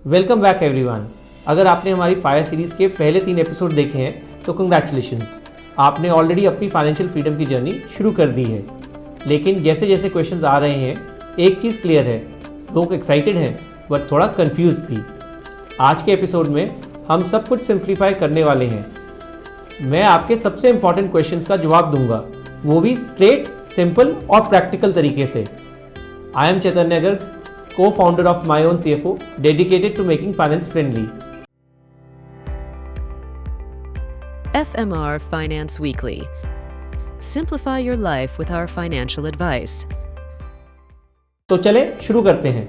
Welcome back everyone. अगर आपने हमारी फायर सीरीज़ के पहले 3 एपिसोड देखे हैं तो कंग्रेचुलेशंस, आपने ऑलरेडी अपनी फाइनेंशियल फ्रीडम की जर्नी शुरू कर दी है। लेकिन जैसे जैसे क्वेश्चंस आ रहे हैं एक चीज़ क्लियर है, लोग एक्साइटेड हैं बट थोड़ा कंफ्यूज भी। आज के एपिसोड में हम सब कुछ सिंप्लीफाई करने वाले हैं। मैं आपके सबसे इंपॉर्टेंट क्वेश्चंस का जवाब दूंगा, वो भी स्ट्रेट, सिंपल और प्रैक्टिकल तरीके से। I am Chaitanya Garg, co-founder of My Own CFO, dedicated to making finance friendly. FMR Finance Weekly. Simplify your life with our financial advice. तो चले शुरू करते हैं।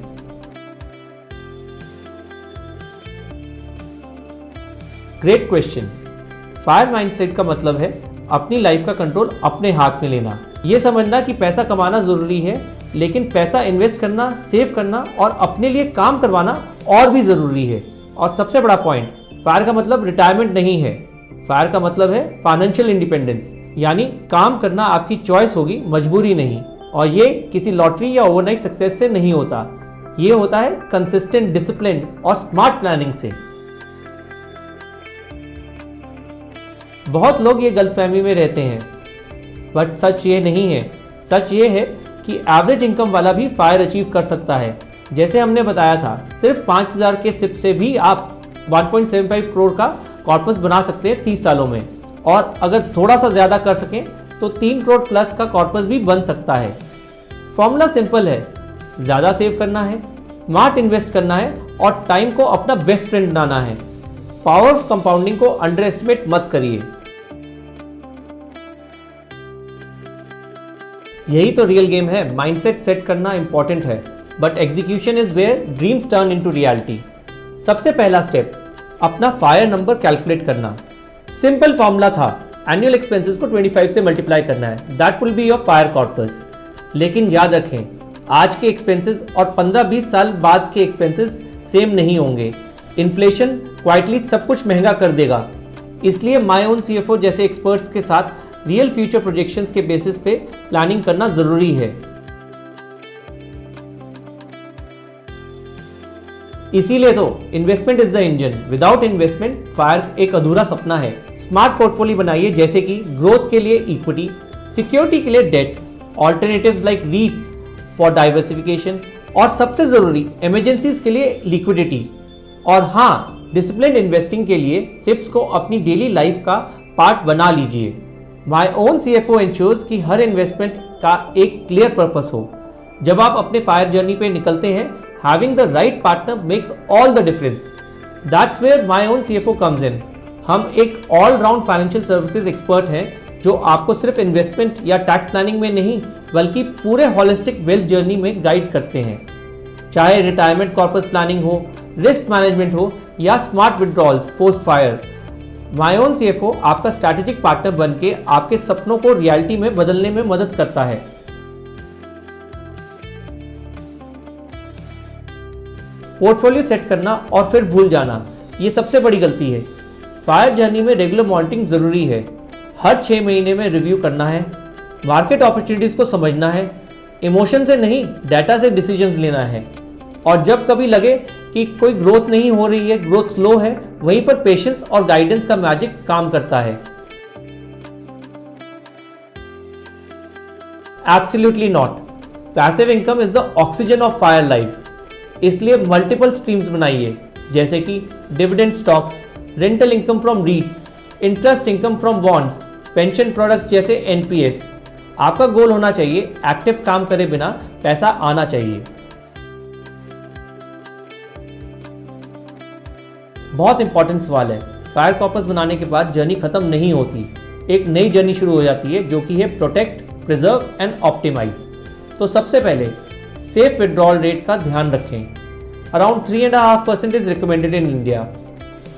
Great question. फायर माइंडसेट का मतलब है अपनी लाइफ का कंट्रोल अपने हाथ में लेना। यह समझना कि पैसा कमाना जरूरी है, लेकिन पैसा इन्वेस्ट करना, सेव करना और अपने लिए काम करवाना और भी ज़रूरी है। और सबसे बड़ा पॉइंट, फायर का मतलब रिटायरमेंट नहीं है। फायर का मतलब है फाइनेंशियल इंडिपेंडेंस, यानी काम करना आपकी चॉइस होगी, मजबूरी नहीं। और ये किसी लॉटरी या ओवरनाइट सक्सेस से नहीं होता, ये होता है कंसिस्टेंट, डिसिप्लिन और स्मार्ट प्लानिंग से। बहुत लोग ये गलतफहमी में रहते हैं, बट सच ये नहीं है। सच ये है कि एवरेज इनकम वाला भी फायर अचीव कर सकता है। जैसे हमने बताया था, सिर्फ 5000 के सिप से भी आप 1.75 करोड़ का कॉर्पस बना सकते हैं 30 सालों में। और अगर थोड़ा सा ज़्यादा कर सकें तो 3 करोड़ प्लस का कॉर्पस भी बन सकता है। फॉर्मूला सिंपल है, ज़्यादा सेव करना है, स्मार्ट इन्वेस्ट करना है और टाइम को अपना बेस्ट फ्रेंड बनाना है। पावर ऑफ कंपाउंडिंग को अंडर एस्टिमेट मत करिए। यही तो रियल गेम है। माइंडसेट सेट करना इंपॉर्टेंट है, but execution is where dreams turn into reality. सबसे पहला स्टेप, अपना फायर नंबर कैलकुलेट करना। सिंपल फॉर्मूला था, एनुअल एक्सपेंसेस को 25 से मल्टीप्लाई करना है, that will be your fire corpus. लेकिन याद रखें, आज के एक्सपेंसेस और 15-20 साल बाद के एक्सपेंसेस सेम नहीं होंगे। इन्फ्लेशन क्वाइटली सब कुछ महंगा कर देगा। इसलिए माय ओन सीएफओ जैसे एक्सपर्ट्स के साथ रियल फ्यूचर प्रोजेक्शंस के बेसिस पे प्लानिंग करना जरूरी है। इसीलिए तो investment is the engine, without investment fire एक अधूरा सपना है। स्मार्ट पोर्टफोलियो बनाइए, जैसे कि ग्रोथ के लिए इक्विटी, सिक्योरिटी के लिए debt, alternatives like REITs for diversification और सबसे जरूरी इमरजेंसीज के लिए लिक्विडिटी। और हाँ, डिसिप्लिन इन्वेस्टिंग के लिए सिप्स को अपनी डेली लाइफ का पार्ट बना लीजिए। माय ओन सीएफओ इंश्योर्स कि हर इन्वेस्टमेंट का एक क्लियर पर्पस हो। जब आप अपने फायर जर्नी पे निकलते हैं, having the right partner makes all the difference. That's where my own CFO comes in. हम एक all round financial services expert हैं, जो आपको सिर्फ इन्वेस्टमेंट या टैक्स प्लानिंग में नहीं, बल्कि पूरे होलिस्टिक वेल्थ जर्नी में गाइड करते हैं। चाहे रिटायरमेंट कॉर्पस प्लानिंग हो, रिस्क मैनेजमेंट हो या smart withdrawals post fire, my own CFO आपका स्ट्रैटेजिक पार्टनर बनके आपके सपनों को रियलिटी में बदलने में मदद करता है। पोर्टफोलियो सेट करना और फिर भूल जाना, ये सबसे बड़ी गलती है। फायर जर्नी में रेगुलर मॉनिटरिंग जरूरी है। हर 6 महीने में रिव्यू करना है, मार्केट अपॉर्चुनिटीज को समझना है, इमोशन से नहीं डाटा से डिसीजंस लेना है। और जब कभी लगे कि कोई ग्रोथ नहीं हो रही है, ग्रोथ स्लो है, वहीं पर पेशेंस और गाइडेंस का मैजिक काम करता है। Absolutely not. Passive income is the oxygen of fire life. इसलिए मल्टीपल स्ट्रीम्स बनाइए, जैसे कि dividend stocks, rental income from रीट्स, interest income from bonds, pension products जैसे एनपीएस। आपका गोल होना चाहिए एक्टिव काम करे बिना पैसा आना चाहिए। बहुत इंपॉर्टेंट सवाल है। फायर कॉर्पस बनाने के बाद जर्नी खत्म नहीं होती, एक नई जर्नी शुरू हो जाती है, जो कि है प्रोटेक्ट, प्रिजर्व एंड ऑप्टिमाइज। तो सबसे पहले सेफ विड्रॉल रेट का ध्यान रखें। Around 3.5% is recommended in India.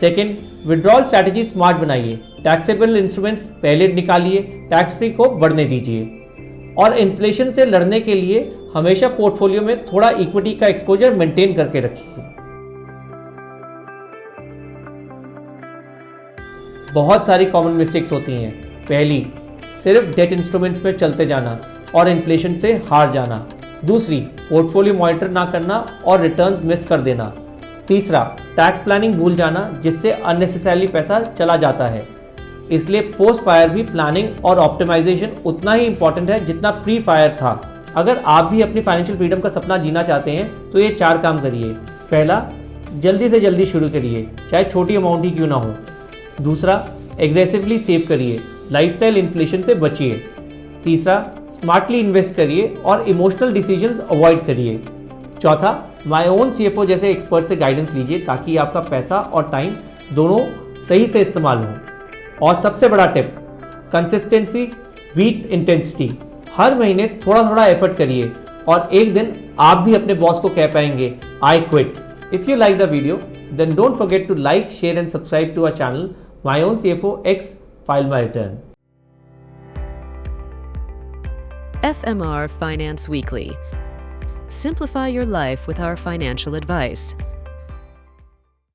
Second, withdrawal strategy smart बनाइए। टैक्सेबल इंस्ट्रूमेंट्स पहले निकालिए, टैक्स फ्री को बढ़ने दीजिए। और इन्फ्लेशन से लड़ने के लिए हमेशा पोर्टफोलियो में थोड़ा इक्विटी का एक्सपोजर मेंटेन करके रखिए। बहुत सारी कॉमन मिस्टेक्स होती हैं। पहली, सिर्फ डेट इंस्ट्रूमेंट्स पे चलते जाना और इन्फ्लेशन से हार जाना। दूसरी, पोर्टफोलियो मॉनिटर ना करना और रिटर्न्स मिस कर देना। तीसरा, टैक्स प्लानिंग भूल जाना जिससे अननेसेसरली पैसा चला जाता है। इसलिए पोस्ट फायर भी प्लानिंग और ऑप्टिमाइजेशन उतना ही इंपॉर्टेंट है जितना प्री फायर था। अगर आप भी अपनी फाइनेंशियल फ्रीडम का सपना जीना चाहते हैं तो ये 4 काम करिए। पहला, जल्दी से जल्दी शुरू करिए, चाहे छोटी अमाउंट ही क्यों ना हो। दूसरा, एग्रेसिवली सेव करिए, लाइफस्टाइल इन्फ्लेशन से बचिए। तीसरा, स्मार्टली इन्वेस्ट करिए और इमोशनल डिसीजंस अवॉइड करिए। चौथा, माय ओन सीएफओ जैसे एक्सपर्ट से गाइडेंस लीजिए ताकि आपका पैसा और टाइम दोनों सही से इस्तेमाल हो। और सबसे बड़ा टिप, कंसिस्टेंसी बीट्स इंटेंसिटी। हर महीने थोड़ा थोड़ा एफर्ट करिए और एक दिन आप भी अपने बॉस को कह पाएंगे, I quit. If you like the video then don't forget to like, share and subscribe to our channel my own CFO X file my return. FMR Finance Weekly. Simplify your life with our financial advice.